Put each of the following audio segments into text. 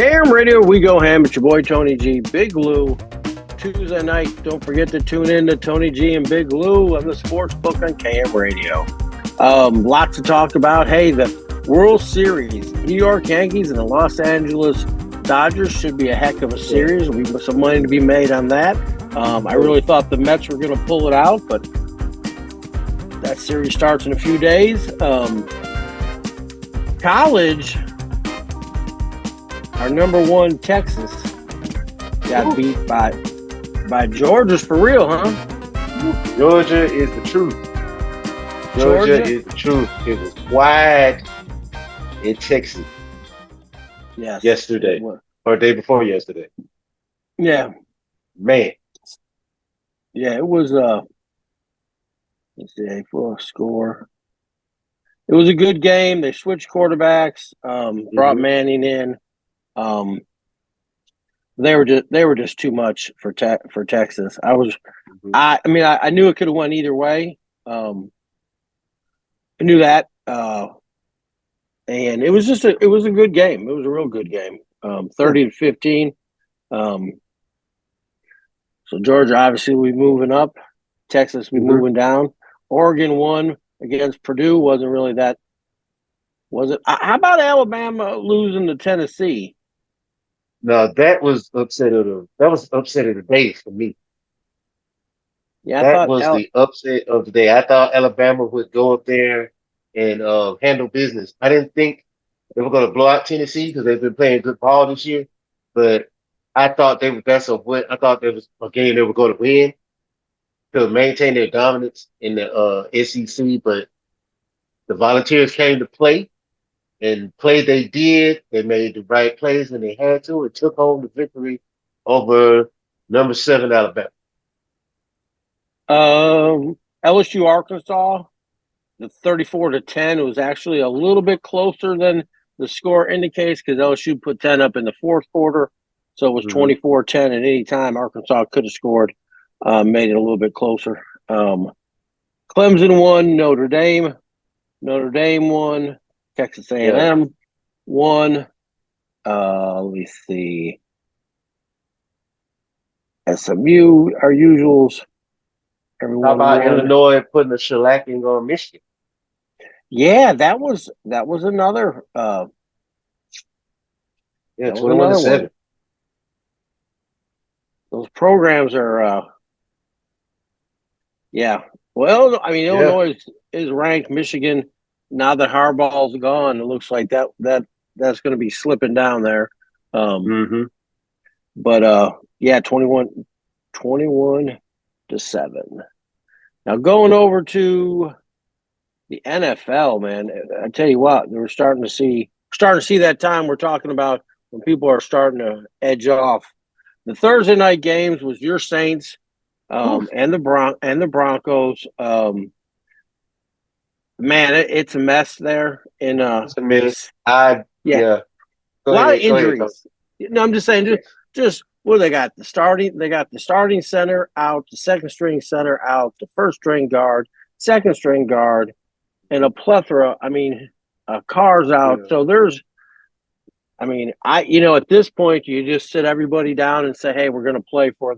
KM Radio, we go ham. It's your boy Tony G, Big Lou. Tuesday night, don't forget to tune in to Tony G and Big Lou on the Sports Book on KM Radio. Lots to talk about. Hey, the World Series, New York Yankees and the Los Angeles Dodgers should be a heck of a series. There'll be some money to be made on that. I really thought the Mets were going to pull it out, but that series starts in a few days. College, our number one Texas got beat by Georgia's for real, huh? Georgia is the truth. Georgia is the truth. It was wide in Texas. Yes. Yesterday. Or day before yesterday. Yeah. Man. Yeah, it was let's see, full score. It was a good game. They switched quarterbacks, brought Manning in. They were just too much for Texas. I knew it could have went either way. I knew that, and it was a good game. It was a real good game. 30-15. So Georgia obviously will be moving up. Texas will be moving down. Oregon won against Purdue. Wasn't really that. Was it? How about Alabama losing to Tennessee? No, that was upset of the day for me. Yeah, that was the upset of the day. I thought Alabama would go up there and handle business. I didn't think they were going to blow out Tennessee because they've been playing good ball this year. But I thought I thought there was a game they were going to win to maintain their dominance in the SEC. But the Volunteers came to play. And play they did. They made the right plays when they had to. It took home the victory over number 7 Alabama. LSU Arkansas, the 34-10. It was actually a little bit closer than the score indicates because LSU put 10 up in the fourth quarter. So it was 24-10 at any time. Arkansas could have scored, made it a little bit closer. Clemson won. Notre Dame won. Texas A&M won. Let me see. SMU, our usuals. Everyone How about won. Illinois putting a shellacking on Michigan? Yeah, that was another. 21-7. Those programs are. Yeah. Well, I mean, Illinois is ranked. Michigan. Now that Harbaugh's gone, it looks like that's going to be slipping down there. But 21-7. Now going over to the NFL, man, I tell you what, we're starting to see that time we're talking about when people are starting to edge off. The Thursday night games was your Saints and the Broncos. Man, it's a mess there. It's a mess. A lot of injuries. No, I'm just saying, just they got the starting center out, the second string center out, the first string guard, second string guard, and a plethora. I mean, cars out. Yeah. So there's, I mean, at this point, you just sit everybody down and say, hey, we're going to play for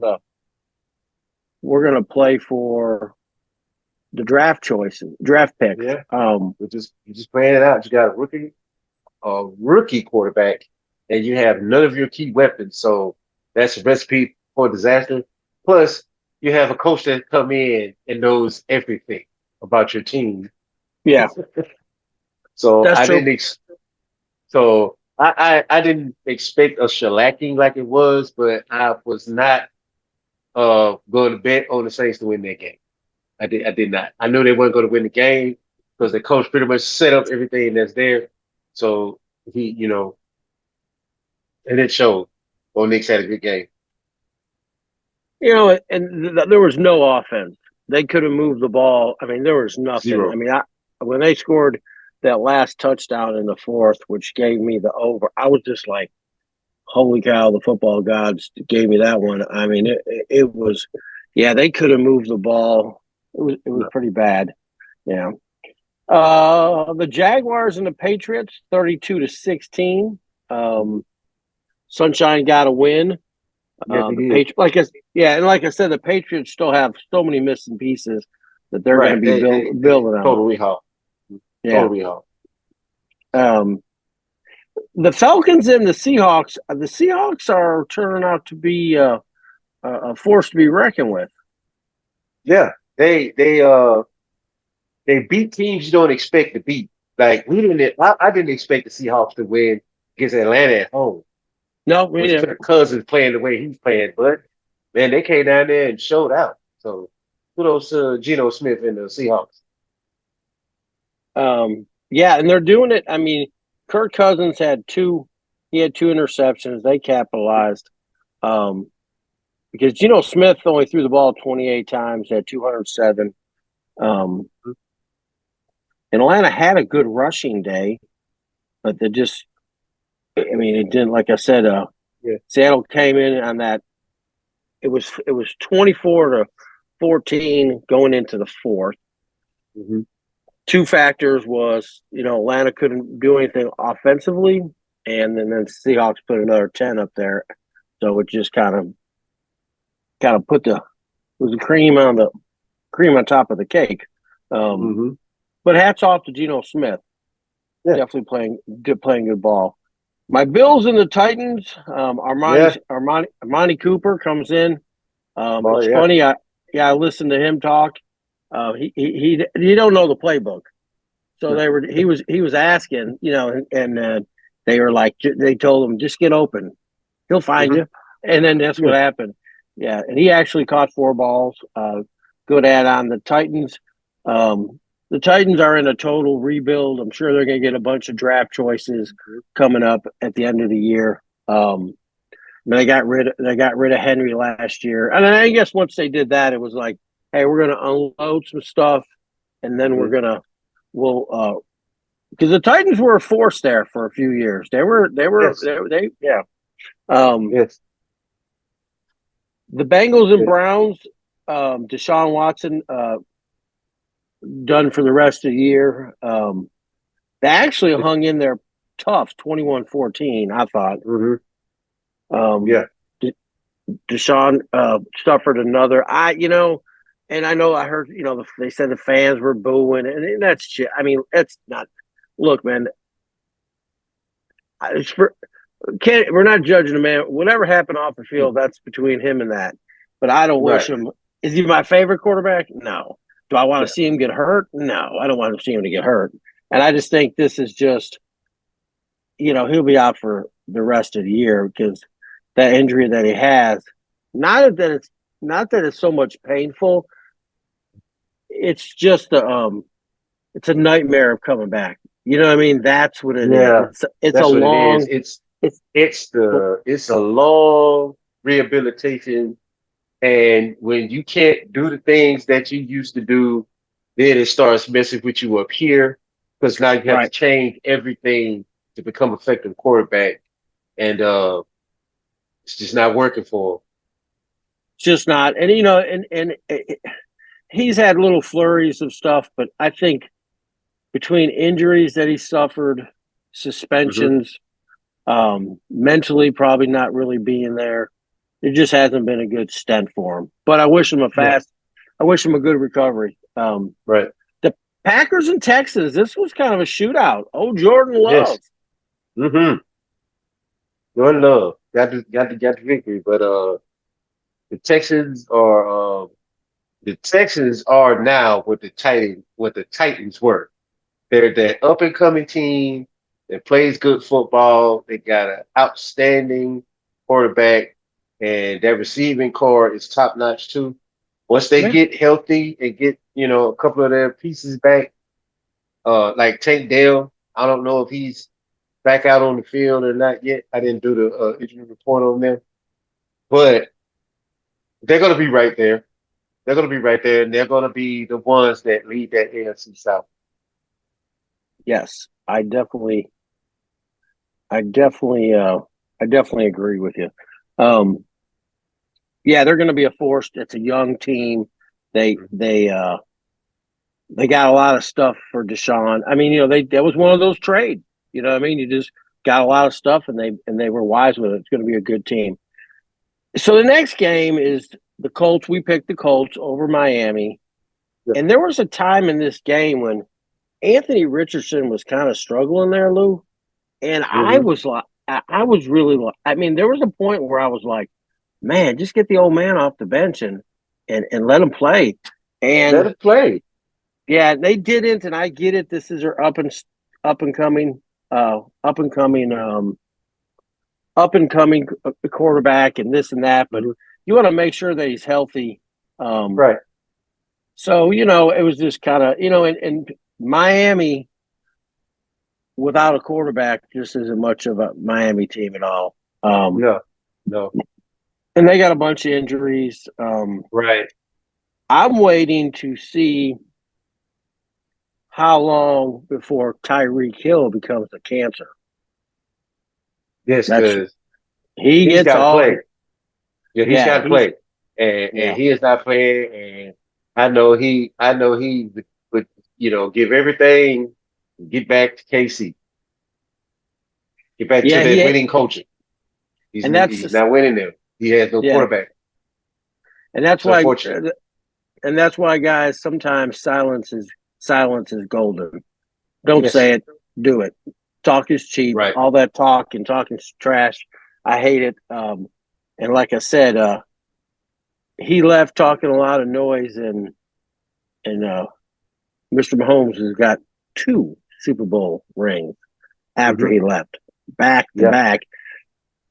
the draft choices, draft picks. Yeah. You're just playing it out. You got a rookie quarterback, and you have none of your key weapons. So that's a recipe for disaster. Plus, you have a coach that come in and knows everything about your team. Yeah. So that's true. I didn't expect a shellacking like it was, but I was not going to bet on the Saints to win that game. I did not. I knew they weren't going to win the game because the coach pretty much set up everything that's there. So he, and it showed. Bo Nix had a good game. And there was no offense. They could have moved the ball. I mean, there was nothing. Zero. I mean, when they scored that last touchdown in the fourth, which gave me the over, I was just like, holy cow, the football gods gave me that one. I mean, it was, they could have moved the ball. It was pretty bad. Yeah. The Jaguars and the Patriots, 32-16. Sunshine got a win. Yes, he The did. Patriots, and like I said, the Patriots still have so many missing pieces that they're going to Right. be They building on. totally off. Yeah. Totally off. Um, the Falcons and the Seahawks are turning out to be a force to be reckoned with. Yeah. They beat teams you don't expect to beat. Like I didn't expect the Seahawks to win against Atlanta at home No, we with didn't. Kirk Cousins playing the way he's playing, but man, they came down there and showed out. So kudos to Geno Smith and the Seahawks. Yeah, and they're doing it. I mean, Kirk Cousins he had two interceptions. They capitalized. Um, because Geno Smith only threw the ball 28 times, had 207. Um, and Atlanta had a good rushing day, but they just, I mean, it didn't. Like I said, Yeah. Seattle came in on that. It was 24-14 going into the fourth. Mm-hmm. Two factors was, Atlanta couldn't do anything offensively, and then the Seahawks put another 10 up there, so it just kind of put the was the cream on top of the cake. Mm-hmm. But hats off to Geno Smith, Yeah. definitely playing good ball. My Bills and the Titans. Yeah. Armani Cooper comes in. Oh It's yeah. funny. I listened to him talk. He don't know the playbook. So he was asking, and they were like, they told him, just get open, he'll find Mm-hmm. you, and then that's Yeah. what happened. Yeah, and he actually caught four balls. Good add on the Titans. The Titans are in a total rebuild. I'm sure they're going to get a bunch of draft choices coming up at the end of the year. They got rid of Henry last year, and I guess once they did that, it was like, hey, we're going to unload some stuff, and then Mm-hmm. we'll because the Titans were a force there for a few years. Yes. Yeah. Um, Yes. the Bengals and Yes. Browns, Deshaun Watson done for the rest of the year. They actually hung in there tough, 21-14, I thought. Mm-hmm. Um, Yeah. Deshaun suffered another. And I know I heard, they said the fans were booing, and that's shit. I mean, that's not. Look, man, it's for we're not judging a man. Whatever happened off the field, that's between him and that. But I don't wish Right. him. Is he my favorite quarterback? No. Do I want Yeah. to see him get hurt? No, I don't want to see him to get hurt. And I just think this is just, he'll be out for the rest of the year because that injury that he has. Not that it's so much painful. It's just it's a nightmare of coming back. You know what I mean? That's what it is. Yeah. It's a That's what it is. long. It's It's a long rehabilitation, and when you can't do the things that you used to do, then it starts messing with you up here because now you have to right. change everything to become effective quarterback, and it's just not working for him. It's just not. And he's had little flurries of stuff, but I think between injuries that he suffered, Mm-hmm. suspensions, mentally probably not really being there, it just hasn't been a good stint for him. But I wish him Yeah. a good recovery. Right. The Packers and Texans, this was kind of a shootout. Oh, Jordan Yes. Love. Mm-hmm. Your love got the victory, but the Texans are the Texans are now what the Titans were. They're that up and coming team that plays good football. They got an outstanding quarterback, and their receiving core is top notch too. Once they Yeah. get healthy and get a couple of their pieces back, like Tank Dell, I don't know if he's back out on the field or not yet. I didn't do the injury report on them, but they're gonna be right there. They're gonna be right there, and they're gonna be the ones that lead that AFC South. Yes. I definitely agree with you. Um, yeah, they're going to be a force. It's a young team. They they uh they got a lot of stuff for Deshaun. I mean, that was one of those trades. You know what I mean? You just got a lot of stuff, and they were wise with it. It's going to be a good team. So the next game is the Colts. We picked the Colts over Miami, Yeah. and there was a time in this game when Anthony Richardson was kind of struggling there, Lou, and I Mm-hmm. was like, I was really like, I mean, there was a point where I was like, man, just get the old man off the bench and let him play. Let And it play. yeah, they didn't, and I get it. This is her up and coming, up and coming, up and coming quarterback, and this and that. But Mm-hmm. you want to make sure that he's healthy. Um, Right. so it was just kind of and Miami without a quarterback just isn't much of a Miami team at all. Um, No. No. and they got a bunch of injuries. Right. I'm waiting to see how long before Tyreek Hill becomes a cancer. Yes, That's because he he's gets got to all play. Yeah, he's yeah, got to he's play, and yeah. he is not playing. And I know he would give everything, get back to KC, get back to Yeah, that he winning culture. He's and that's he's just, not winning there. He has no yeah. quarterback. And that's It's why unfortunate. and that's why guys sometimes silence is golden. Don't Yes. say it, do it. Talk is cheap. Right. All that talk and talking is trash. I hate it. And like I said, he left talking a lot of noise, and Mr. Mahomes has got 2 Super Bowl rings after Mm-hmm. he left, back to Yeah. back.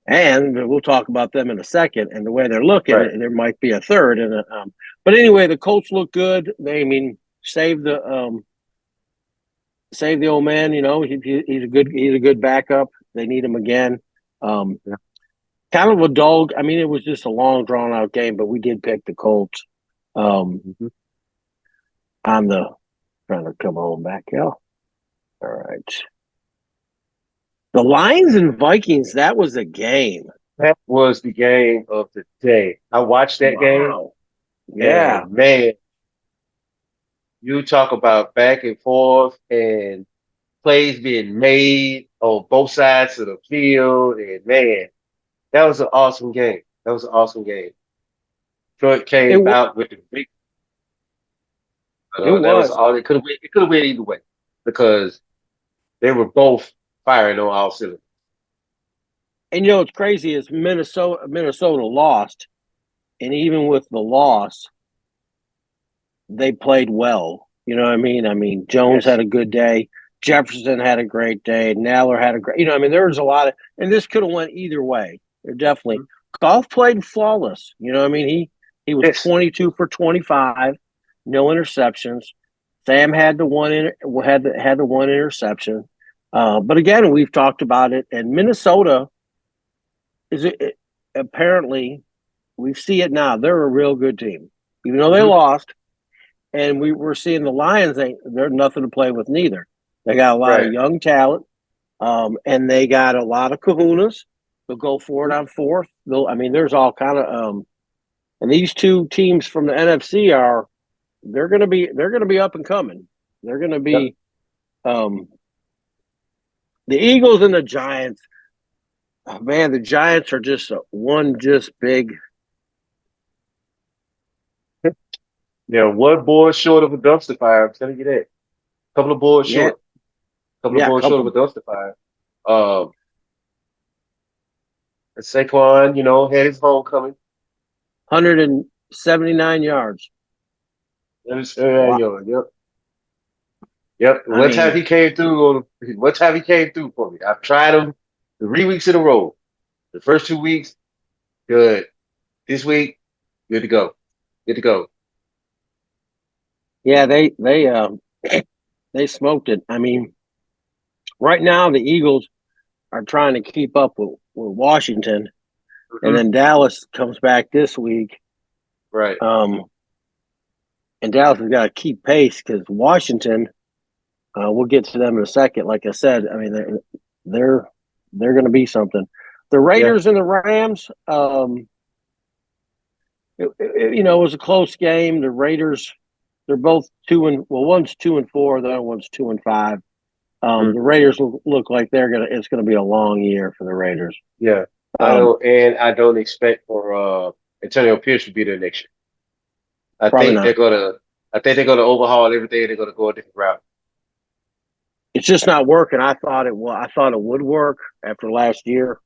And we'll talk about them in a second. And the way they're looking, Right. there might be a third. But anyway, the Colts look good. They, I mean, save the old man. He's a good backup. They need him again. Um, Yeah. kind of a dull. I mean, it was just a long, drawn out game, but we did pick the Colts. Um, Mm-hmm. on the trying to come on back, Cal. All right. The Lions and Vikings. That was a game. That was the game of the day. I watched that game, Wow. Yeah. and man, you talk about back and forth and plays being made on both sides of the field, and man, that was an awesome game. That was an awesome game. Detroit It came out with the big. it That was was. all. It could have went either way because they were both firing on all cylinders. And what's crazy is Minnesota lost, and even with the loss, they played well. You know what I mean? I mean, Jones Yes. had a good day. Jefferson had a great day. Naller had a great. I mean, there was a lot of, and this could have went either way. There definitely. Mhm. Golf played flawless. You know what I mean? He was Yes. 22 for 25, no interceptions. Sam had the one interception. But again, we've talked about it, and Minnesota is apparently we see it now. They're a real good team, even though they Hmm. lost. And we're seeing the Lions. They're nothing to play with neither. They got a lot of Right. young talent, and they got a lot of kahunas. They'll go for it on fourth. I mean, there's all kind of and these 2 teams from the NFC are they're gonna be up and coming. They're gonna Yep. be the Eagles and the Giants. Oh, man, the Giants are just one just big. Yeah. One board short of a dumpster fire. I'm telling you that. Couple of boards Yeah, short. Couple of yeah, boards short of a couple dumpster fire. Um, Saquon, had his homecoming. 179 yards. Wow. Yep. Yep. I One time mean, he came through one time he came through for me. I've tried him 3 weeks in a row. The first 2 weeks, good. This week, good to go. Good to go. yeah, they smoked it. I mean, right now the Eagles are trying to keep up with Washington, and Hmm. then Dallas comes back this week. Right. Um, and Dallas has got to keep pace because Washington. We'll get to them in a second. Like I said, I mean they're they're going to be something. The Yeah. Raiders and the Rams. It was a close game. The Raiders, they're both one's 2-4, the other one's 2-5. Mhm. The Raiders look like it's gonna be a long year for the Raiders. Yeah. Um, I don't expect for Antonio Pierce to be there next year. I Probably think they're not. gonna I think they're gonna overhaul everything. They're gonna go a different route. It's just not working. I thought it would work after last year.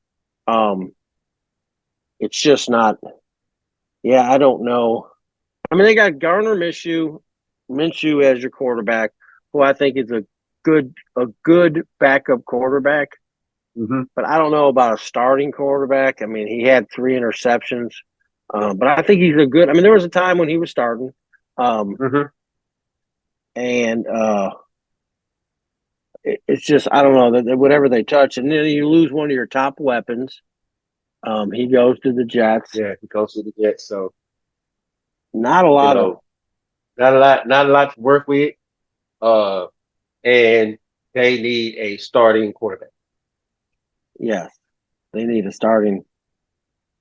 Um, it's just not. Yeah, I don't know. I mean, they got Garner Minshew as your quarterback, who I think is a good backup quarterback. Hmm. But I don't know about a starting quarterback. I mean, he had 3 interceptions, but I think he's a good. I mean, there was a time when he was starting, um, Hmm. and it's just I don't know that whatever they touch, and then you lose one of your top weapons. He goes to the Jets. Yeah, he goes to the Jets, so Not a you lot of know, not a lot to work with. Uh, and they need a starting quarterback. yes. They need a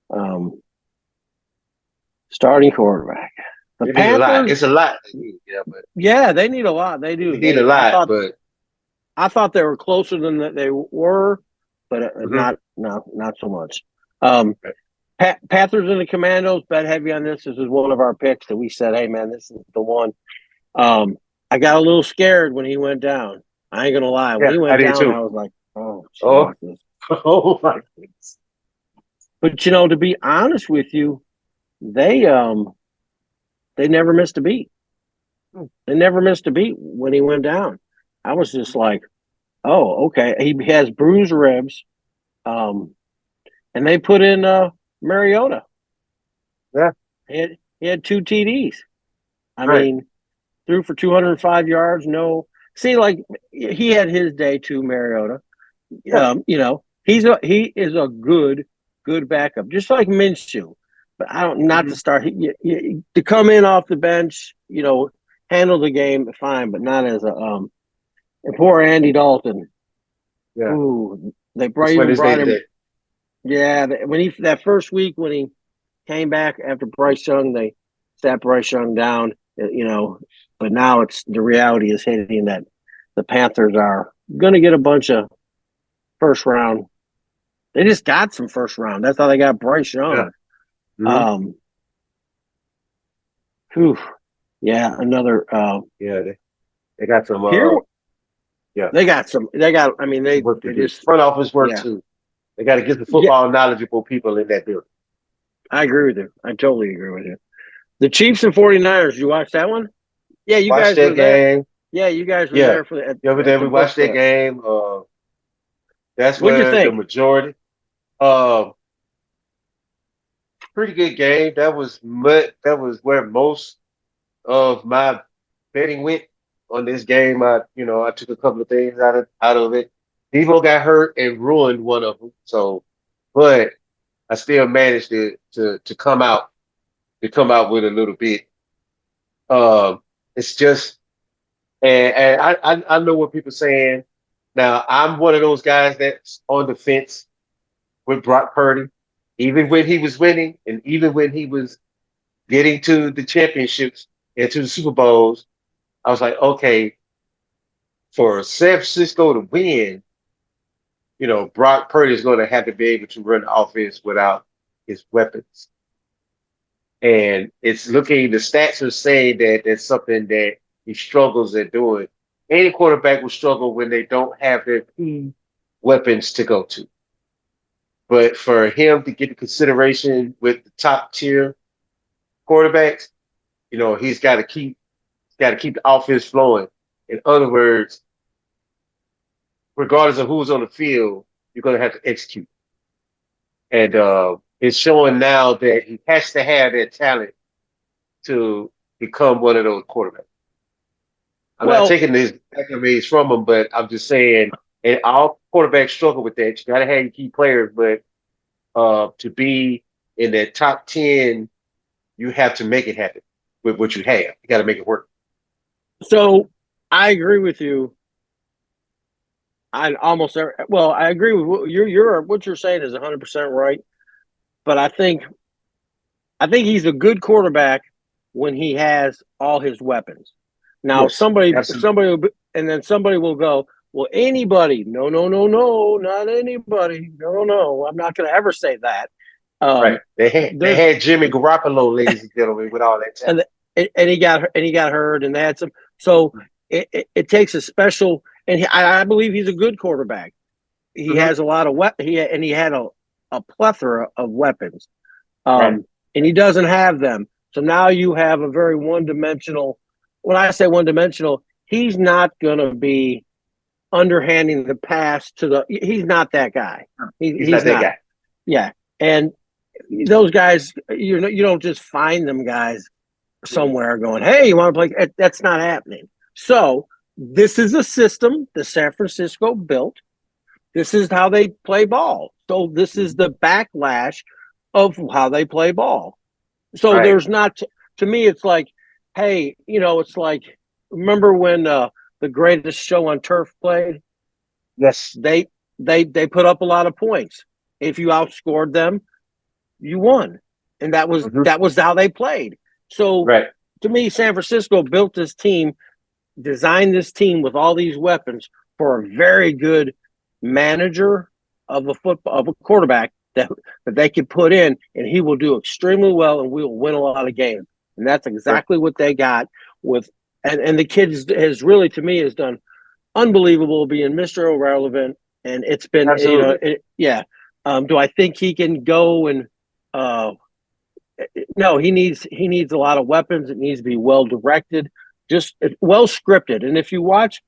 um, starting quarterback. The They need a lot. Panthers, It's a lot they need, yeah, but yeah, they need a lot. They they do. need a They I lot, thought but I thought they were closer than that they were, but mhm. not so much. Um, Panthers and the Commandos bet heavy on this. This is one of our picks that we said, hey man, this is the one. Um, I got a little scared when he went down. I ain't gonna lie. When Yeah, he I went did down, too. I was like, oh Oh, Jesus. oh my goodness. But to be honest with you, they um they never missed a beat. They never missed a beat when he went down. I was just like, oh, okay. He has bruised ribs. Um, and they put in Mariota. Yeah, He had 2 TDs. I right. mean, threw for 205 yards. No, see, like he had his day too, Mariota. Yeah. He is a good backup, just like Minshew. But I don't not to Hmm. start to come in off the bench. Handle the game fine, but not as a and poor Andy Dalton. Yeah. Ooh, they It's even Wednesday brought him. today. Yeah, when he that first week when he came back after Bryce Young, they sat Bryce Young down. But now it's the reality is hitting that the Panthers are going to get a bunch of first round. They just got some first round. That's how they got Bryce Yeah. Young. Hmm. Um, whew, yeah, another Yeah, they got some here. yeah, They got some. They got. I mean, some they work to they do. just Front office work yeah too. They got to get the yeah. football knowledgeable people in that building. I agree with you. I totally agree with you. The Chiefs and 49ers. You watch that one? Yeah, you Watch guys were that there. game. Yeah, you guys were Yeah. there for The other at day the we book watched that fair. game. That's What'd you where the think? majority. Uh, Pretty good game. That was where most of my betting went on this game. I took a couple of things out of it. Devo got hurt and ruined one of them. So, but I still managed to come out with a little bit. It's just and I know what people are saying. Now I'm one of those guys that's on the fence with Brock Purdy, even when he was winning and even when he was getting to the championships and to the Super Bowls. I was like, okay, for San Francisco to win, Brock Purdy is going to have to be able to run the offense without his weapons. And the stats are saying that that's something that he struggles at doing. Any quarterback will struggle when they don't have their key weapons to go to. But for him to get the consideration with the top tier quarterbacks, he's got to keep the offense flowing. In other words, regardless of who's on the field, you're going to have to execute. And it's showing now that he has to have that talent to become one of those quarterbacks. I'm not Well, taking these accolades from him, but I'm just saying, and all quarterbacks struggle with that. You got to have your key players, but to be in that top 10, you have to make it happen with what you have. You got to make it work. so I agree with you. I agree with what you're saying is 100% right. But I think he's a good quarterback when he has all his weapons. Now Yes, somebody absolutely. somebody will, and then somebody will go, Well, anybody? No, no, no, no, not anybody. No, no, I'm not going to ever say that. Right. They There's had Jimmy Garoppolo, ladies and gentlemen, with all that talent. and he got hurt, and they had some. So it takes a special, and I believe he's a good quarterback. He Hmm. has a lot of he had a plethora of weapons, Right. and he doesn't have them. So now you have a very one dimensional. When I say one dimensional, he's not going to be underhanding the pass to the. He's not that guy. He's He's not that not. guy. Yeah, and those guys, you don't just find them guys Mhm. somewhere going, "Hey, you want to play?" That's not happening. So this is a system that San Francisco built. This is how they play ball. So this is Mhm. the backlash of how they play ball. So Right. there's not to me. It's like, hey, it's like remember when the Greatest Show on Turf played? Yes. They they put up a lot of points. If you outscored them, you won, and Hmm. that was how they played. So Right. to me, San Francisco built this team, designed this team with all these weapons for a very good manager of a quarterback that they could put in, and he will do extremely well, and we will win a lot of games. And that's Right. exactly what they got with. And the kid has really, to me, has done unbelievable being Mr. Irrelevant, and it's been Absolutely. yeah. Do I think he can go and uh, no, he needs a lot of weapons. It needs to be well directed, just well scripted. And if you watch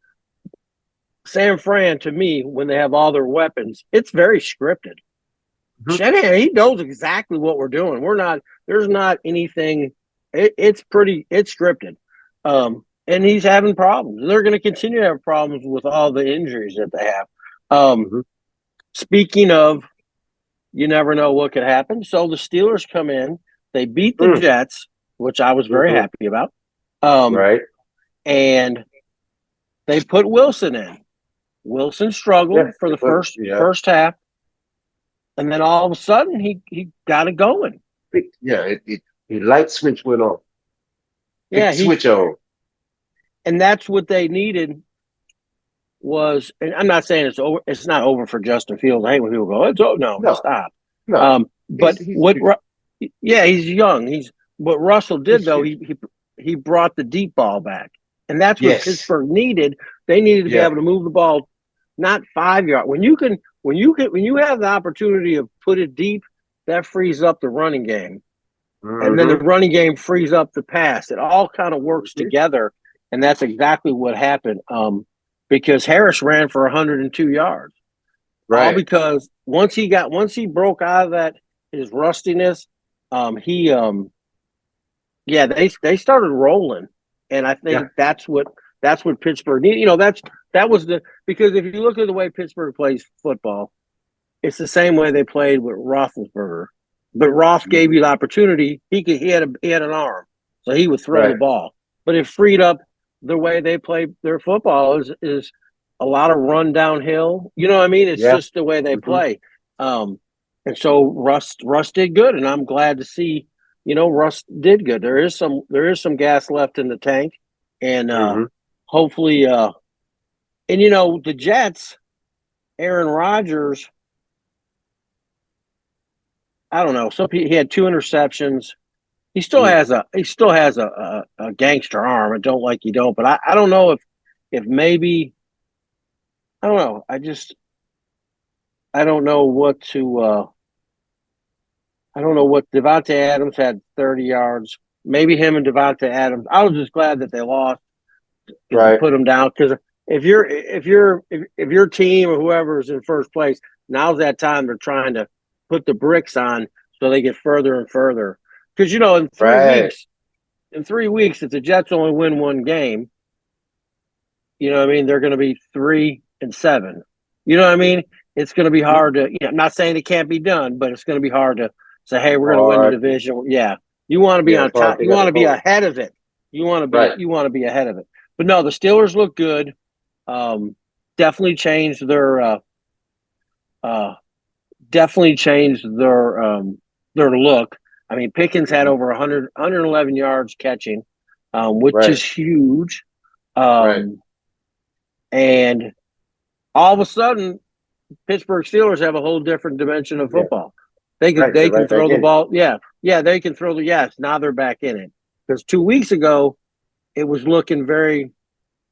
San Fran, to me, when they have all their weapons, it's very scripted. Hmm. Shanahan, he knows exactly what we're doing. We're not there's not anything. It's scripted, and he's having problems. They're going to continue to have problems with all the injuries that they have. Hmm. Speaking of, you never know what could happen. So the Steelers come in, they beat the Mm. Jets, which I was very Hmm. happy about. Um, Right. and they put Wilson in. Wilson Yeah. struggled for the Yeah. first half, and then all of a sudden he got it going. Yeah. The light switch went on. Pick Yeah, the switch on. and that's what they needed was. And I'm not saying it's over. It's not over for Justin Fields. I hate when people go, "It's oh no, No. stop." No. But He's the what? future. Yeah, he's young. He's what Russell He's did the though. future. He brought the deep ball back, and that's what Yes. Pittsburgh needed. They needed to be Yeah. able to move the ball, not 5 yards. When you have the opportunity to put it deep, that frees up the running game, and then the Hmm. running game frees up the pass. It all kind of works Hmm. together, and that's exactly what happened. Because Harris ran for 102 yards, all Right. because once he broke out of that his rustiness, he yeah, they started rolling, and I Yeah. think that's what Pittsburgh needed. That was the because if you look at the way Pittsburgh plays football, it's the same way they played with Roethlisberger. But Roth gave Hmm. you the opportunity. He had an arm, so he would throw the Right. ball. But it freed up the way they play their football is a lot of run downhill. You know what I mean? It's Yeah. just the way they Hmm. play. Um, and so Russ did good, and I'm glad to see. Russ did good. There is some gas left in the tank, and Hmm. hopefully, and the Jets, Aaron Rodgers. I don't know. He had two interceptions. Mm. He still has a gangster arm. I don't like you don't, but I don't know if maybe I don't know. I don't know what to I don't know what Devontae Adams had 30 yards. Maybe him and Devontae Adams. I was just glad that they lost because it Right. put them down. Because if your team or whoever is in first place, now's that time they're trying to put the bricks on so they get further and further. Because Right. in 3 weeks, if the Jets only win one game, you know what I mean, they're going to be 3-7. You know what I mean? It's going to be Mhm. hard to. I'm not saying it can't be done, but it's going to be hard to say, "Hey, we're going to win the Hard. division." Yeah, you want to be Yeah, on it's hard top. thing You at want the to be moment. ahead of it. Right. You want to be ahead of it. But no, the Steelers look good. Um, definitely changed uh, their look. I mean, Pickens had Hmm. over 111 yards catching, which Right. is huge. Right. Um, and all of a sudden, Pittsburgh Steelers have a whole different dimension of Yeah. football. They Right, can right throw back the in it. ball. Yeah, they can throw the now they're back in it. Because 2 weeks ago, it was looking very,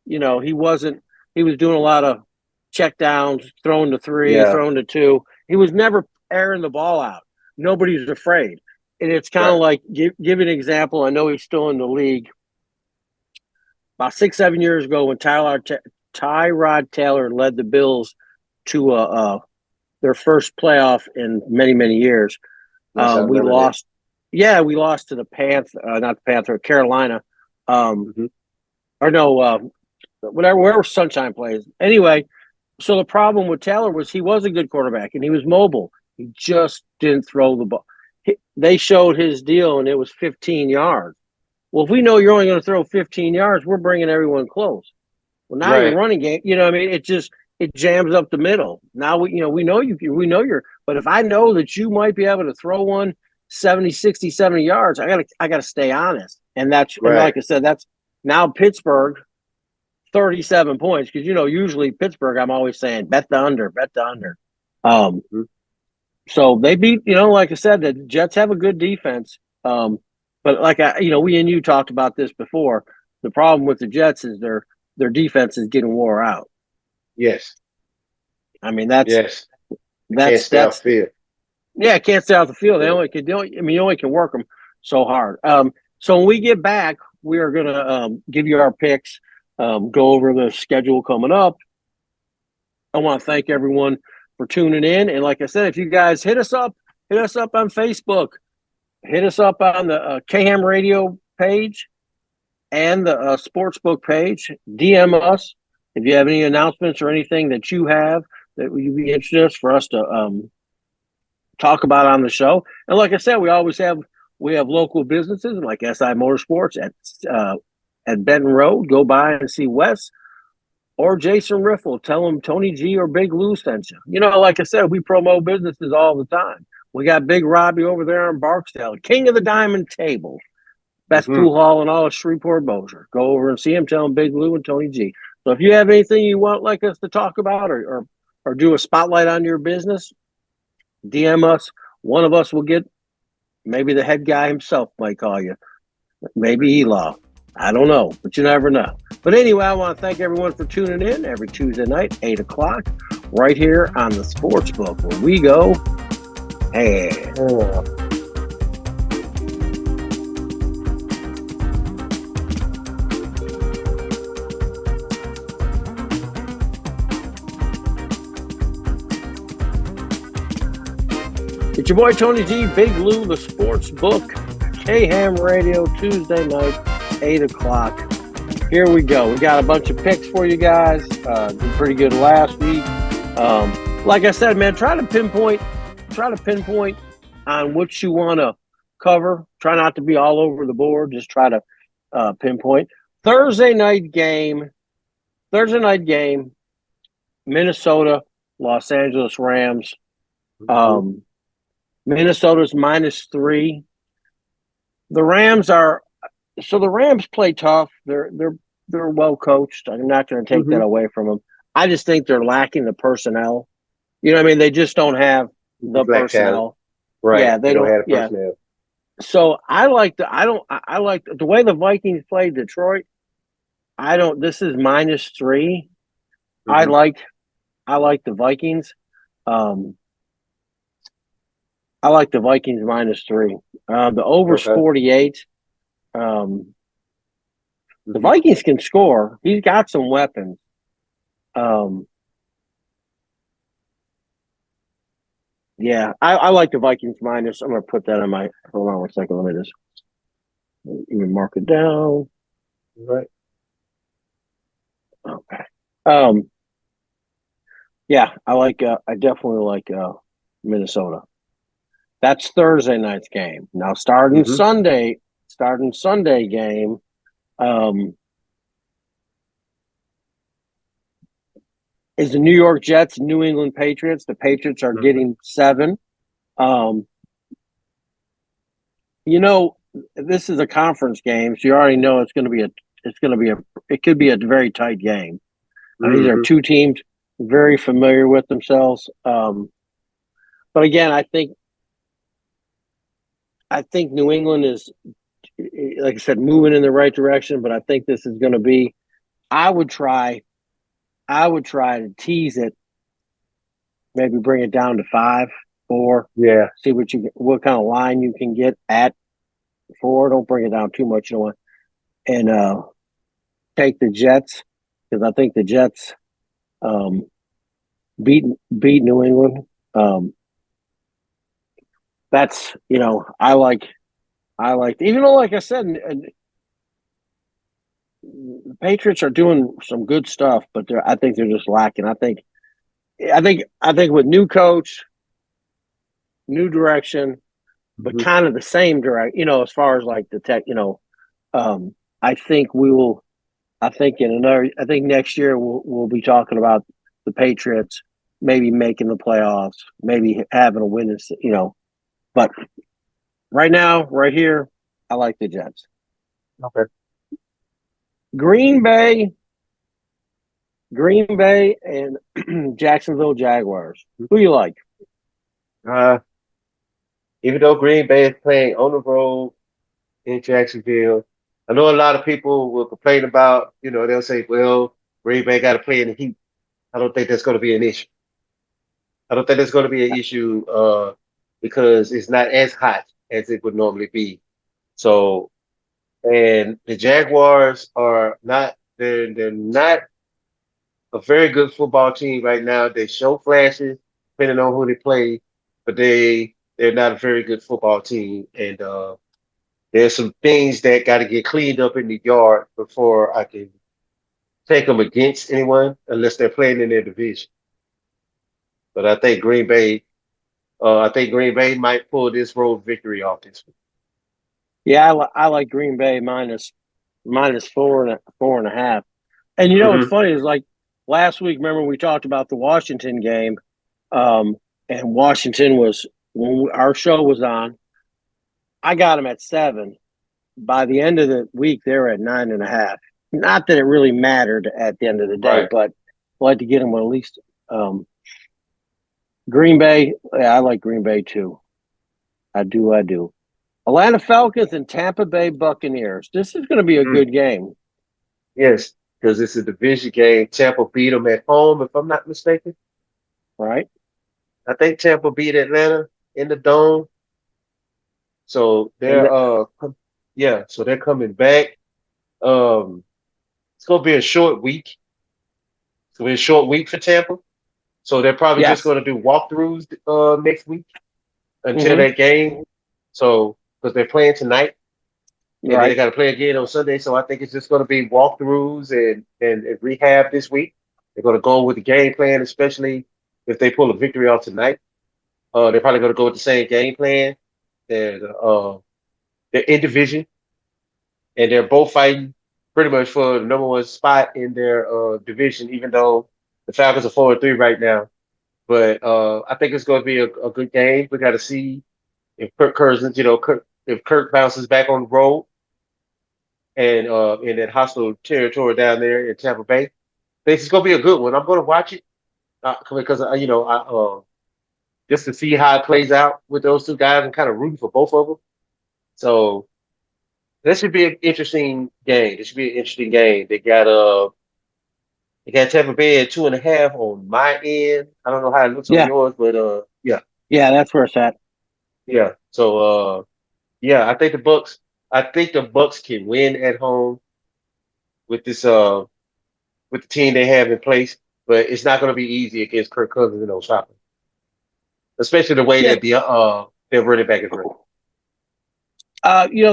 he was doing a lot of check downs, throwing to three, Yeah, throwing to two. He was never airing the ball out. Nobody's afraid. And it's kind of right, like, give an example. I know he's still in the league. About 6, 7 years ago, when Tyrod Taylor led the Bills to their first playoff in many, many years, yes, I we remember that. lost. Yeah, we lost to the not the Panther, Carolina, Hmm. or no, wherever Sunshine plays. Anyway, so the problem with Taylor was he was a good quarterback and he was mobile. He just didn't throw the ball. They showed his deal and it was 15 yards. Well, if we know you're only going to throw 15 yards, we're bringing everyone close. Well, now your Right, running game, what I mean? It jams up the middle. Now we know you're, but if I know that you might be able to throw one 70, 60, 70 yards, I gotta stay honest. And right. like I said, that's now Pittsburgh 37 points. Because usually Pittsburgh, I'm always saying bet the under, bet the under. Um, Mhm. so they beat, like I said, the Jets have a good defense. But like we and you talked about this before. The problem with the Jets is their defense is getting wore out. Yes, I mean, that's yes. I can't that's stay off that's field. yeah, can't stay off the field. Yeah. You only can work them so hard. So when we get back, we are gonna give you our picks, go over the schedule coming up. I want to thank everyone for tuning in, and like I said, if you guys hit us up on Facebook, hit us up on the KHAM Radio page and the Sportsbook page. DM us if you have any announcements or anything that you have that you'd be interested for us to talk about on the show. And like I said, we have local businesses like SI Motorsports at Benton Road. Go by and see Wes or Jason Riffle. Tell them Tony G or Big Lou sent you. Like I said, we promote businesses all the time. We got Big Robbie over there in Barksdale, king of the diamond table. Best Hmm. pool hall in all of Shreveport Bossier. Go over and see him. Tell him Big Lou and Tony G. So if you have anything you want like us to talk about or do a spotlight on your business, DM us. One of us will get. Maybe the head guy himself might call you. Maybe Eli. I don't know, but you never know. But anyway, I want to thank everyone for tuning in every Tuesday night, 8 o'clock, right here on the Sports Book, where we go ham. It's your boy Tony G, Big Lou, the Sports Book, KHAM Radio, Tuesday night, 8 o'clock. Here we go. We got a bunch of picks for you guys. Did pretty good last week. Like I said, man, try to pinpoint on what you want to cover. Try not to be all over the board. Just try to pinpoint. Thursday night game, Minnesota, Los Angeles Rams. Mhm. Minnesota's -3. The Rams play tough. They're well coached. I'm not going to take that Mhm. away from them. I just think they're lacking the personnel. You know what I mean? They just don't have the Black talent. personnel. Right. Yeah, They they don't don't. have the Yeah. personnel. So I like the way the Vikings played Detroit. I don't. This is -3. I Mhm. like I like the Vikings. Um, I like the Vikings -3. The over's Okay. 48. Um, the Mhm. Vikings can score. He's got some weapons. Um, yeah, I like the Vikings minus. I'm going to put that on my. Hold on one second. Let me just even mark it down. Right. Okay. Yeah, I definitely like Minnesota. That's Thursday night's game. Now Mhm. starting Sunday game. Um, is the New York Jets, New England Patriots. The Patriots are Mhm. getting 7. Um, you know, this is a conference game, so you already know it could be a very tight game. These are Mhm. two teams. very familiar with themselves. But again, I think New England is, like I said, moving in the right direction. But I think this is going to be. I would try. I would try to tease it. Maybe bring it down to 5, 4. Yeah. See what kind of line you can get at 4. Don't bring it down too much. You know what? And take the Jets because I think the Jets um, beat beat New England. Um, that's I like even though like I said, the Patriots are doing some good stuff, but I think they're just lacking. I think with new coach, new direction, but Mhm. kind of the same direct. As far as like the tech. I think we will. I think next year we'll be talking about the Patriots maybe making the playoffs, maybe having a win. But right now, right here, I like the Jets. Okay. Green Bay, Green Bay, and Jacksonville Jaguars. Who you like? Uh, Even though Green Bay is playing on the road in Jacksonville, I know a lot of people will complain about, they'll say, well, Green Bay got to play in the heat. I don't think that's going to be an issue. I don't think that's going to be an issue because it's not as hot as it would normally be. So, and the Jaguars are not, they're not a very good football team right now. They show flashes depending on who they play, but they're not a very good football team. And there's some things that got to get cleaned up in the yard before I can take them against anyone unless they're playing in their division. But I think Green Bay might pull this road victory off this week. Yeah, I like Green Bay minus 4.5. And what's Hmm. funny is like last week. Remember we talked about the Washington game, um, and Washington was when our show was on. I got them at 7. By the end of the week, they're at 9.5. Not that it really mattered at the end of the day, Right. but I like to get them at least. Green Bay, yeah, I like Green Bay too. I do. I do. Atlanta Falcons and Tampa Bay Buccaneers. This is going to be a Mm. good game, Yes, because it's a division game. Tampa beat them at home, if I'm not mistaken. right? I think Tampa beat Atlanta in the dome. So And so they're coming back. Um, it's gonna be a short week. It's gonna be a short week for Tampa. So they're probably just yes, gonna do walkthroughs next week until mm-hmm, that game. So because they're playing tonight and then they right. got to play again on Sunday, so I think it's just gonna be walkthroughs and rehab this week. They're gonna go with the game plan, especially if they pull a victory off tonight. They're probably gonna go with the same game plan. And they're in division and they're both fighting pretty much for the number one spot in their division, even though the Falcons are 4-3 right now. But I think it's going to be a good game. We got to see if Kirk Cousins, if Kirk bounces back on the road and in that hostile territory down there in Tampa Bay. I think it's going to be a good one. I'm going to watch it because just to see how it plays out with those two guys. I'm kind of rooting for both of them. So this should be an interesting game. This should be an interesting game. They got Tampa Bay at 2.5 on my end. I don't know how it looks on Yeah, yours, but yeah, yeah, that's where it's at. yeah. So yeah, I think the Bucks can win at home with this with the team they have in place, but it's not going to be easy against Kirk Cousins and those Falcons, especially the way Yeah, that their running back is running.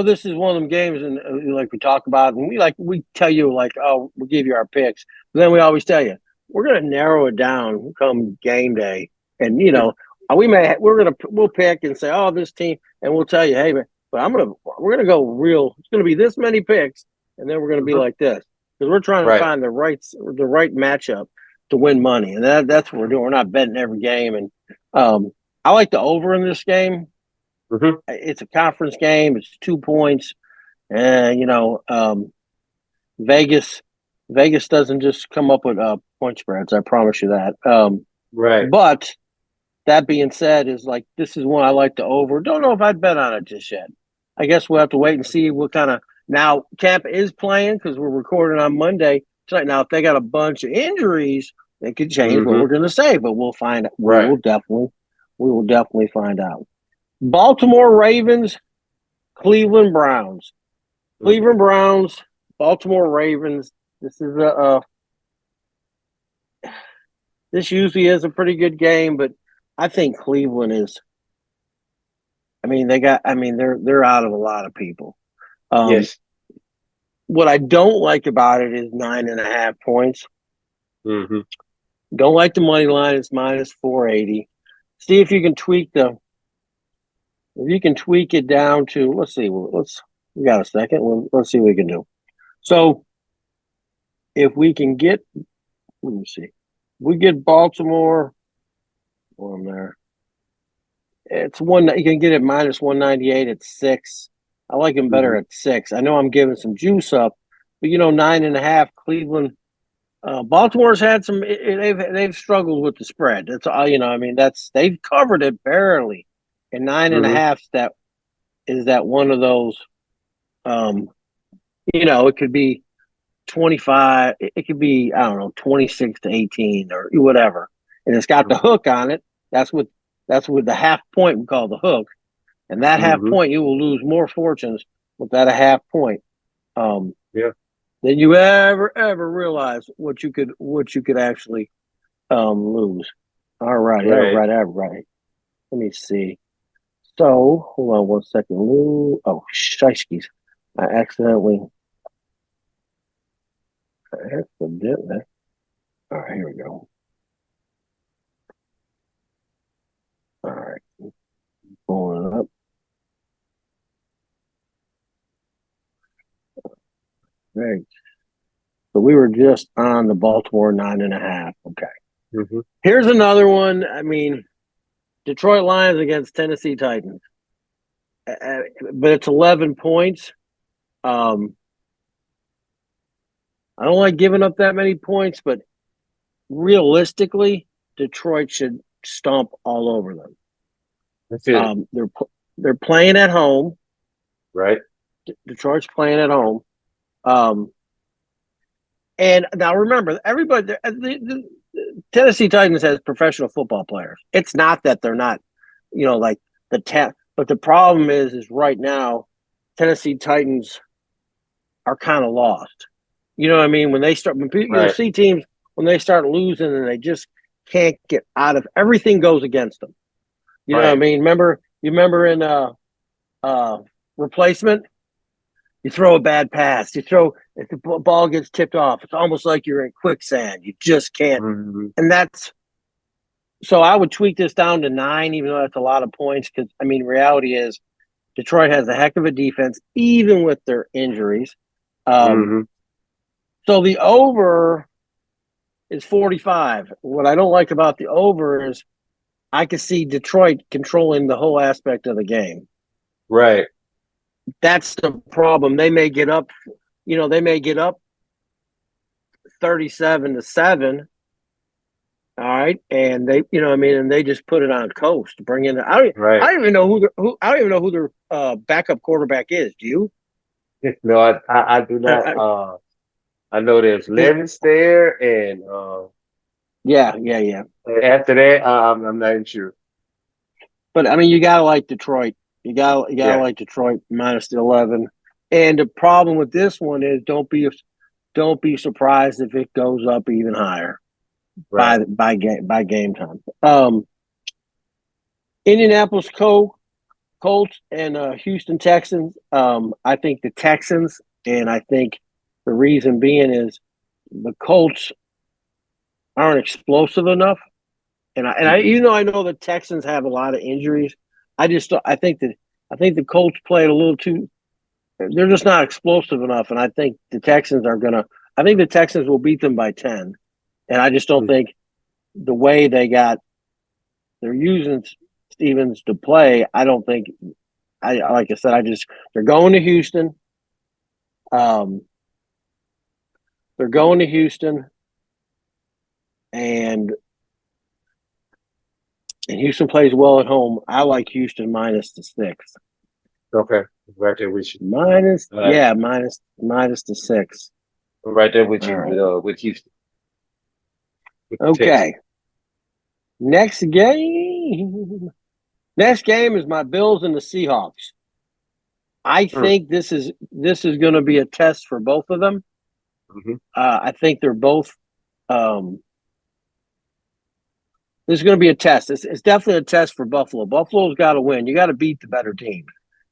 this is one of them games, and like we talk about, and we tell you like, oh, we'll give you our picks, but then we always tell you we're going to narrow it down come game day, and we'll pick and say, oh, this team, and we'll tell you, hey, but we're gonna go real. It's going to be this many picks, and then we're going to be Hmm. like this because we're trying to Right. find the right matchup to win money, and that's what we're doing. We're not betting every game, and I like the over in this game. Hmm. It's a conference game. It's 2 points, and Vegas Vegas doesn't just come up with point spreads. I promise you that. Right. But that being said, is like this is one I like to over. Don't know if I'd bet on it just yet. I guess we'll have to wait and see what kind of. Now Tampa is playing because we're recording on Monday tonight. Now if they got a bunch of injuries, it could change what Mm-hmm. we're going to say. But we'll find. Right. We will definitely find out. Baltimore Ravens, Cleveland Browns. Mm-hmm. Cleveland Browns, Baltimore Ravens. This is this usually is a pretty good game, but I think Cleveland is. I mean, they got. I mean, they're out of a lot of people. Um, Yes. what I don't like about it is 9.5 points. Mm-hmm. Don't like the money line. It's minus 480. See if you can tweak the. If you can tweak it down to. Let's see. We got a second. Let's see what we can do. So if we can get. Let me see. We get Baltimore. On there. It's one. You can get it minus 198 at 6. I like him better Mm-hmm. at 6. I know I'm giving some juice up, but 9.5. Cleveland, Baltimore's had some. They've struggled with the spread. That's all. I mean, they've covered it barely, and nine and a Mm-hmm. half. That is that one of those. Um, it could be 25. It could be I don't know 26-18 or whatever, and it's got the hook on it. That's what the half point we call the hook. And that half Mm-hmm. point, you will lose more fortunes with that a half point um, Yeah. than you ever realize what you could actually lose. All right, all Right. right, all right. Let me see. So hold on one second. Oh, shishkis. I accidentally. All right, here we go. All right, pulling it up. Right. So we were just on the Baltimore 9.5. Okay. Mm-hmm. Here's another one. I mean, Detroit Lions against Tennessee Titans. But it's 11 points. Um, I don't like giving up that many points, but realistically, Detroit should stomp all over them. That's it. They're playing at home. Right. Detroit's playing at home. Um, and now remember, everybody, the Tennessee Titans has professional football players. It's not that they're not, like but the problem is right now, Tennessee Titans are kind of lost. You know what I mean? When they start, you'll Right. see teams when they start losing and they just can't get out of everything goes against them. You know what I Right. mean? You remember in uh replacement, you throw a bad pass, if the ball gets tipped off, it's almost like you're in quicksand. You just can't, Mm-hmm. and that's so I would tweak this down to 9, even though that's a lot of points. Because I mean, reality is Detroit has a heck of a defense, even with their injuries. Um, Mm-hmm. so the over is 45. What I don't like about the over is I can see Detroit controlling the whole aspect of the game. Right. That's the problem. They may get up 37-7. All right. And and they just put it on coast, bring in Right. I don't even know I don't even know who their backup quarterback is. Do you? No, I do not. I, I know there's Levis there, and yeah. after that, I'm not even sure. But I mean, you gotta like Detroit. You gotta Yeah. like Detroit minus the 11. And the problem with this one is don't be surprised if it goes up even higher Right. by game time. Indianapolis Colts and Houston Texans. I think the Texans, and I think the reason being is the Colts aren't explosive enough. Mm-hmm. I know the Texans have a lot of injuries. I think the Colts played a little too. They're just not explosive enough, and I think the Texans are gonna. I think the Texans will beat them by 10, and I just don't think the way they're using Stevens to play. I don't think. Like I said, they're going to Houston. Um, They're going to Houston, and Houston plays well at home. I like Houston minus the 6. Okay, right there with you. Minus, Right. minus the 6. I'm right there with All you right. with Houston. With the Texans. Okay. Next game. Next game is my Bills and the Seahawks. I think this is going to be a test for both of them. Mm-hmm. I think they're both. This is going to be a test. It's definitely a test for Buffalo. Buffalo's got to win. You got to beat the better team,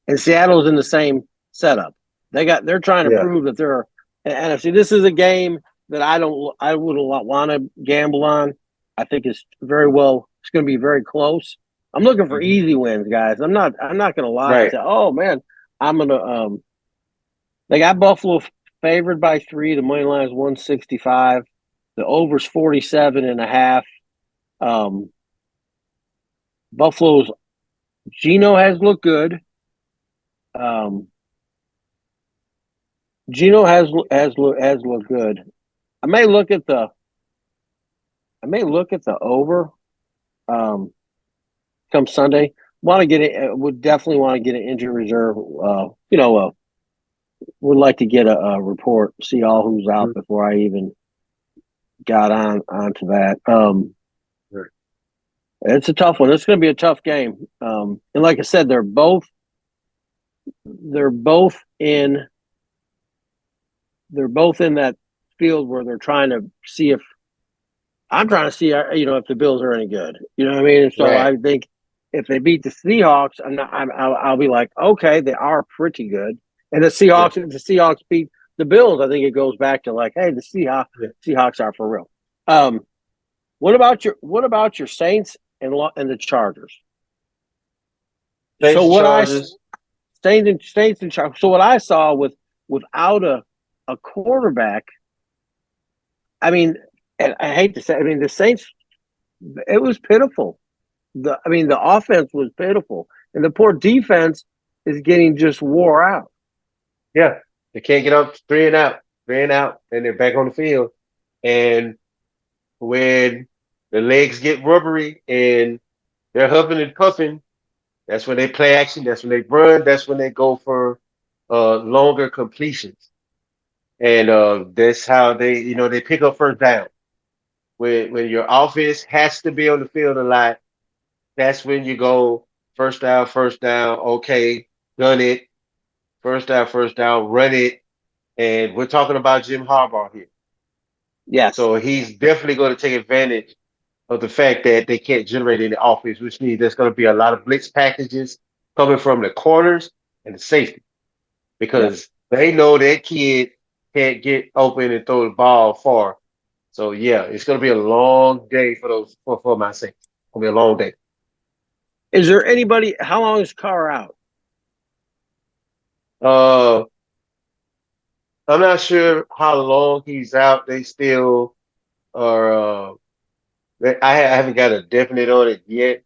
and Seattle's in the same setup. They're trying to prove that they're an NFC. This is a game that I wouldn't want to gamble on. I think it's very well. It's going to be very close. I'm looking for easy wins, guys. I'm not going to lie and say, oh man, I'm gonna. They got Buffalo favored by 3. The money line is 165. The over's 47.5. Buffalo's Geno has looked good. Geno has looked good. I may look at the over come Sunday. Would definitely want to get an injury reserve. Would like to get a report, see all who's out before I even got onto that. It's a tough one. It's going to be a tough game. And like I said, they're both in that field where they're trying to see if if the Bills are any good. You know what I mean? And so I think if they beat the Seahawks, I'll be like, okay, they are pretty good. And if the Seahawks beat the Bills, I think it goes back to like, hey, the Seahawks are for real. What about your Saints and the Chargers? Saints and Chargers. So what I saw without a quarterback, I mean, and I hate to say, I mean, the Saints, it was pitiful. The offense was pitiful, and the poor defense is getting just wore out. Yeah, they can't get up 3 and out, and they're back on the field. And when the legs get rubbery and they're huffing and puffing, that's when they play action. That's when they run. That's when they go for longer completions. And that's how they pick up first down. When your offense has to be on the field a lot, that's when you go first down, okay, done it, first down, run it. And we're talking about Jim Harbaugh here. Yes. So he's definitely going to take advantage of the fact that they can't generate any offense, which means there's going to be a lot of blitz packages coming from the corners and the safety because they know that kid can't get open and throw the ball far. So yeah, it's going to be a long day for my Saints. It's going to be a long day. Is there anybody? How long is Carr out? I'm not sure how long he's out. They still are. I haven't got a definite on it yet,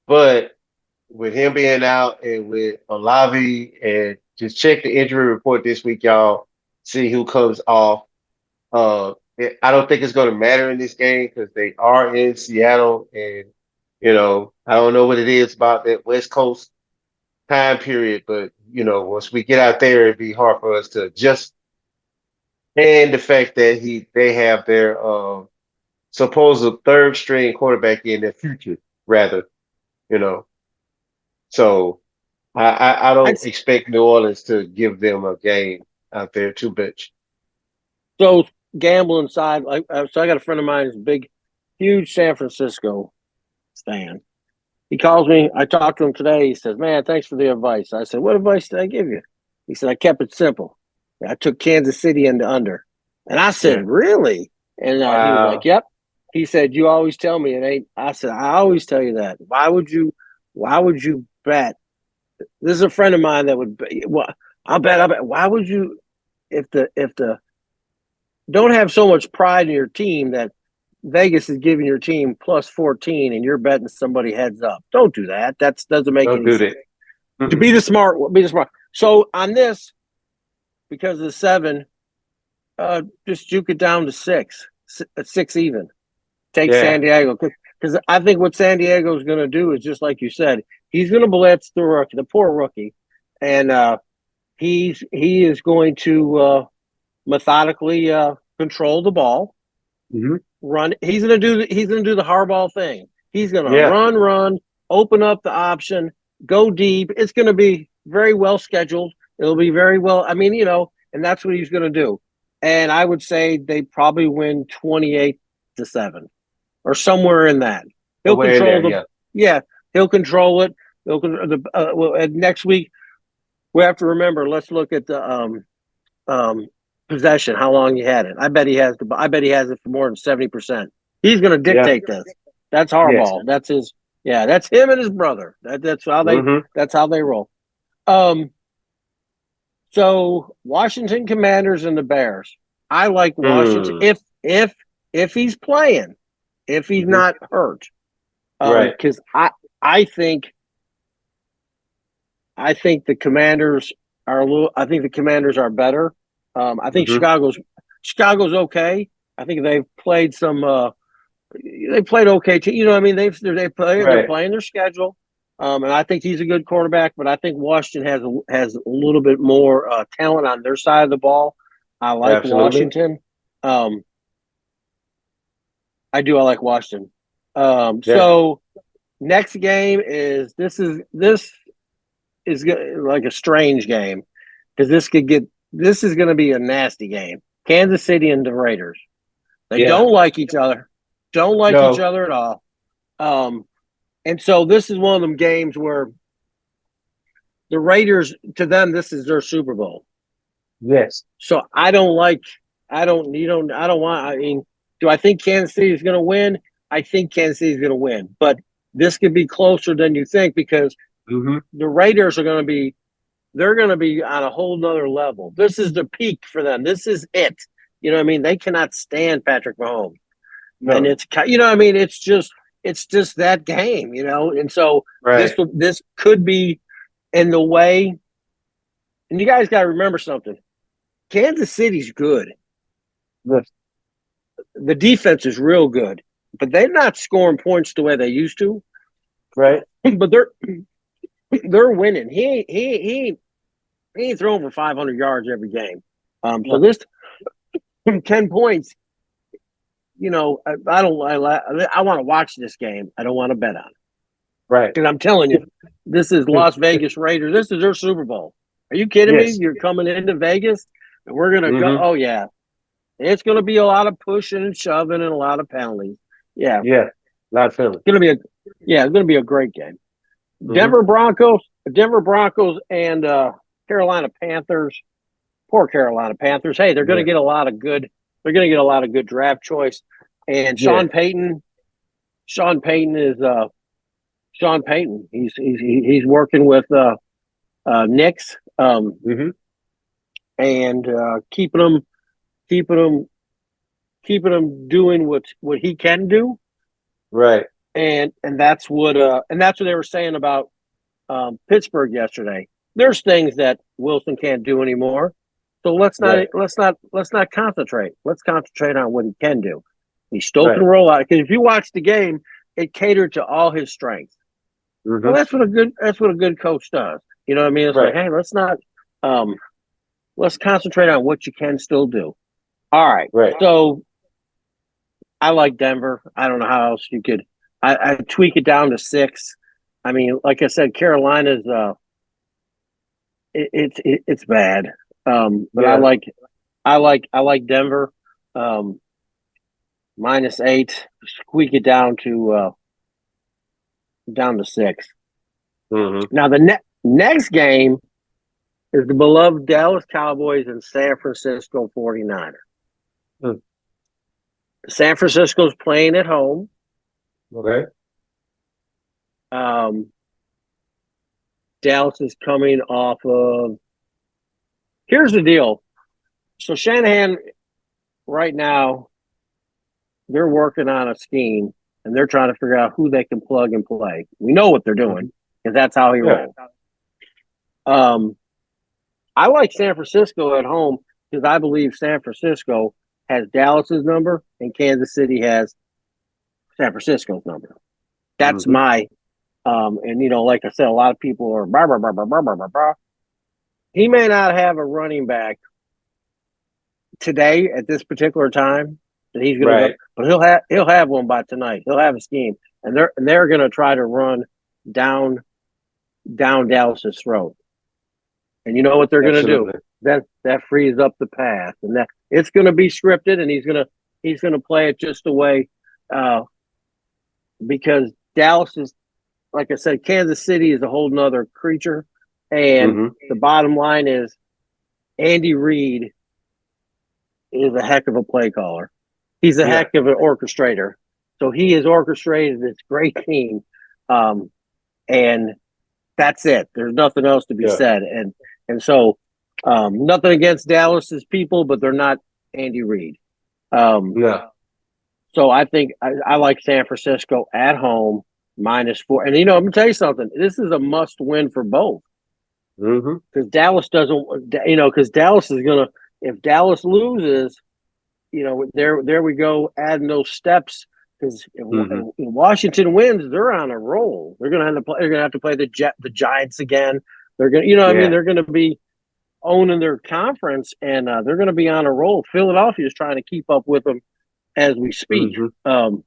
but with him being out and with Olavi, and just check the injury report this week, y'all. See who comes off. I don't think it's going to matter in this game because they are in Seattle, and I don't know what it is about that West Coast time period, but once we get out there, it'd be hard for us to adjust. And the fact that they have their supposed third string quarterback in their future, rather, So I don't expect New Orleans to give them a game out there too much. So gambling side, so I got a friend of mine who's a big, huge San Francisco fan. He calls me. I talked to him today. He says, "Man, thanks for the advice." I said, "What advice did I give you?" He said, "I kept it simple. I took Kansas City into under." And I said, "Really?" And he was like, "Yep." He said, "You always tell me it ain't." I said, "I always tell you that. Why would you bet?" This is a friend of mine that would. Well, I'll bet. Why would you? If the don't have so much pride in your team that Vegas is giving your team plus 14 and you're betting somebody heads up. Don't do that. That doesn't make any sense. To be the smart. So on this, because of the 7, Just juke it down to six even. Take Yeah. San Diego because I think what San Diego is going to do is just like you said. He's going to blitz the rookie, the poor rookie, and he is going to methodically control the ball, Hmm. run. He's going to do the hardball thing. He's going to Yeah. run, open up the option, go deep. It's going to be very well scheduled. It'll be very well. I mean, and that's what he's going to do. And I would say they probably win 28-7 or somewhere in that. He'll Somewhere in control there. the Yeah. yeah. He'll control it. Next week we have to remember. Let's look at the um, possession. How long he had it? I bet he has it for more than 70%. He's going to Yeah. dictate this. That's Yes. Harbaugh. That's his. Yeah, that's him and his brother. That's how they. Hmm. That's how they roll. Um. So Washington Commanders and the Bears. I like Washington Mm. if he's playing, if he's Hmm. not hurt. Right. Because I think the Commanders are a little. I think the Commanders are better. I think Hmm. Chicago's okay. I think they've played some. They played okay. You know what I mean? They're Right. playing their schedule. And I think he's a good quarterback, but I think Washington has a little bit more talent on their side of the ball. I like Absolutely. Washington. Um, I do. I like Washington. Yeah. So next game is like a strange game because this is going to be a nasty game. Kansas City and the Raiders. They Yeah. don't like each other. Don't like each No. other at all. Um, and so this is one of them games where the Raiders, to them, this is their Super Bowl. Yes. So I don't like. I don't. You don't. I don't want. I mean, do I think Kansas City is going to win? I think Kansas City is going to win, but this could be closer than you think because Hmm. the Raiders are going to be. They're going to be on a whole nother level. This is the peak for them. This is it. You know what I mean? They cannot stand Patrick Mahomes. And No. it's just that game, and so Right. this could be in the way. And you guys got to remember something. Kansas City's good. Yes. The defense is real good, but they're not scoring points the way they used to. Right. But they're winning. He ain't throwing for 500 yards every game. So No. this 10 points, I don't. I want to watch this game. I don't want to bet on it. Right. Because I'm telling you, this is Las Vegas Raiders. This is their Super Bowl. Are you kidding me? Yes. You're coming into Vegas and we're gonna go. Hmm. Oh yeah, it's gonna be a lot of pushing and shoving and a lot of penalties. Yeah, Yeah. Not feeling. it's gonna be a great game. Hmm. Denver Broncos, and Carolina Panthers. Poor Carolina Panthers. Hey, they're gonna Yeah. get a lot of good. They're gonna get a lot of good draft choice. And Yeah. Sean Payton is Sean Payton. He's working with Knicks, Hmm. and keeping them keeping them doing what he can do, Right. and that's what they were saying about Pittsburgh yesterday. There's things that Wilson can't do anymore, so Right. let's not concentrate. Let's concentrate on what he can do. He still can Right. roll out because if you watch the game, it catered to all his strengths. Well, Hmm. that's what a good coach does. You know what I mean? It's like, Right. hey, um, let's concentrate on what you can still do. All right. Right. So I like Denver. I don't know how else you could. I tweak it down to 6. I mean, like I said, Carolina's it's bad. But Yeah. I like Denver. Um, -8. Squeak it down to 6. Hmm. Now the next game is the beloved Dallas Cowboys and San Francisco 49ers. Mm. San Francisco's playing at home. Okay. Um, Dallas is coming off of. Here's the deal. So Shanahan, right now, they're working on a scheme and they're trying to figure out who they can plug and play. We know what they're Hmm. doing because that's how he Yeah. rolls. Um, I like San Francisco at home. because I believe San Francisco has Dallas's number and Kansas City has San Francisco's number. That's Mm-hmm. my and like I said, a lot of people are blah, blah, blah, blah, blah, blah, blah. He may not have a running back today at this particular time that he's going to go, Right. but he'll have one by tonight. He'll have a scheme, and they're going to try to run down Dallas's throat. And you know what they're going to do? Absolutely. That frees up the pass, and that it's going to be scripted, and he's going to play it just the way because Dallas is, like I said, Kansas City is a whole nother creature, and Mm-hmm. the bottom line is Andy Reid is a heck of a play caller. He's a Yeah. heck of an orchestrator. So he has orchestrated this great team, and that's it. There's nothing else to be Yeah. said. And so nothing against Dallas's people, but they're not Andy Reid. No. So I think I like San Francisco at home -4. And I'm gonna tell you something. This is a must win for both Mm-hmm. because Dallas doesn't. Because Dallas is gonna. If Dallas loses, there we go, adding those steps. Because if Mm-hmm. Washington wins, they're on a roll. They're gonna have to play. They're gonna have to play the Giants again. They're gonna, Yeah. they're gonna be owning their conference, and they're gonna be on a roll. Philadelphia is trying to keep up with them as we speak. Mm-hmm.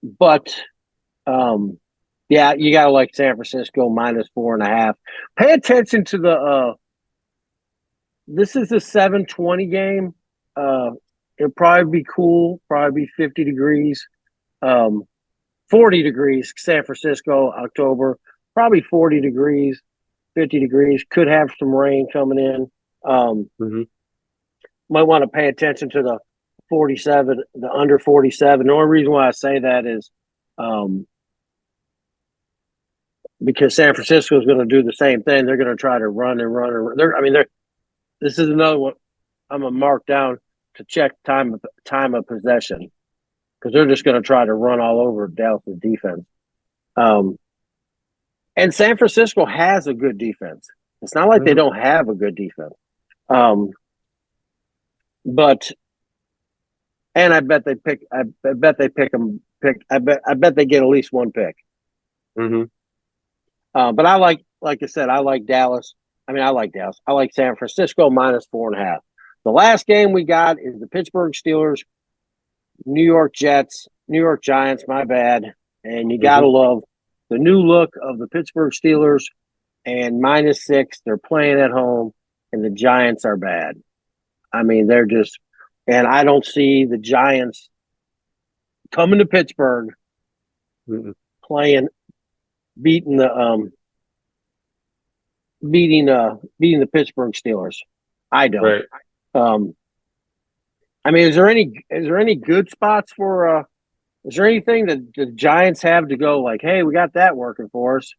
But yeah, you gotta like San Francisco -4.5. Pay attention to the. This is a 7:20 game. It'll probably be cool. Probably be 50 degrees. 40 degrees, San Francisco, October. Probably 40 degrees, 50 degrees. Could have some rain coming in. Mm-hmm. Might want to pay attention to the 47, the under 47. The only reason why I say that is because San Francisco is going to do the same thing. They're going to try to run and run. This is another one I'm going to mark down to check time of possession because they're just going to try to run all over Dallas' defense. And San Francisco has a good defense. It's not like they don't have a good defense. But I bet they pick. I bet they pick them. I bet they get at least one pick. Mm-hmm. But like I said, I like Dallas. I like Dallas. I like San Francisco -4.5. The last game we got is the Pittsburgh Steelers, New York Giants. My bad. And you gotta love the new look of the Pittsburgh Steelers. And -6, they're playing at home, and the Giants are bad. They're just, and I don't see the Giants coming to Pittsburgh, playing, beating the beating the Pittsburgh Steelers. I don't. Right. Is there any good spots for? Is there anything that the Giants have to go like, hey, we got that working for us?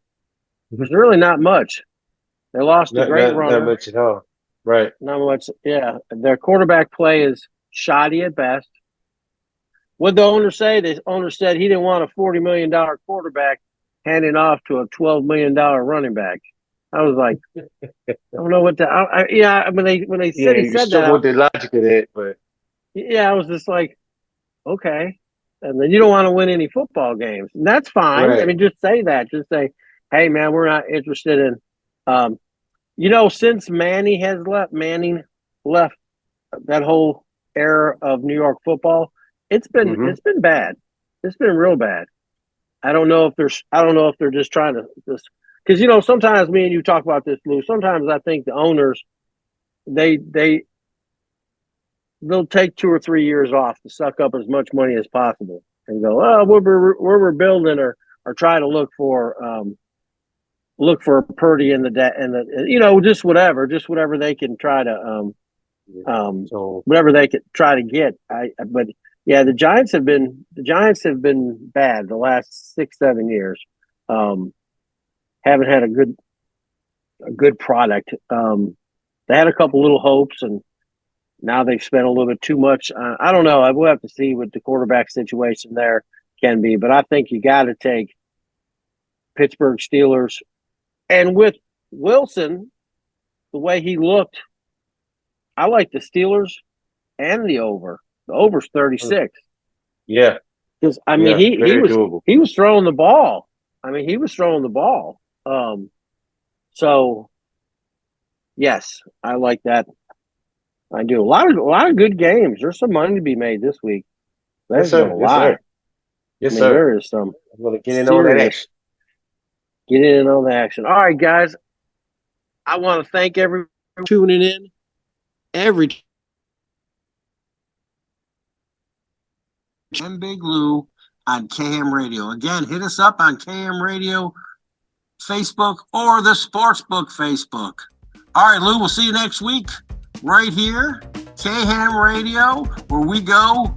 There's really not much. They lost a great runner. Not much at all. Right. Not much. Yeah, their quarterback play is shoddy at best. What the owner say? The owner said he didn't want a $40 million quarterback handing off to a $12 million running back. I was like, I don't know what to. When they said he said that, struggle with the logic of that, but yeah, I was just like, okay. And then you don't want to win any football games. And that's fine. right. Just say that. Just say, hey, man, we're not interested in. Since Manning left that whole era of New York football, it's been bad. It's been real bad. I don't know if they're just trying to just because sometimes me and you talk about this, Lou. Sometimes I think the owners they'll take 2 or 3 years off to suck up as much money as possible and go, oh, we're rebuilding or try to look for Purdy in the just whatever they can try to whatever they could try to get. But yeah, the Giants have been bad the last 6-7 years. Haven't had a good product. They had a couple little hopes, and now they've spent a little bit too much. I don't know. I will have to see what the quarterback situation there can be, but I think you got to take Pittsburgh Steelers. And with Wilson, the way he looked I like the Steelers and the over. The over's 36. Yeah, Because I mean, yeah, very doable. he was throwing the ball. I mean, he was throwing the ball. So yes, I like that. I do a lot of good games. There's some money to be made this week. Yes, There's no sir. Yes, lie. sir. I Yes, mean, sir. there is some I'm gonna get in on that serious action. get in on the action. All right, guys. I want to thank everyone for tuning in every and Big Lou on KM Radio. Again, hit us up on KM Radio Facebook or the Sportsbook Facebook. All right, Lou, we'll see you next week right here, KM Radio, where we go.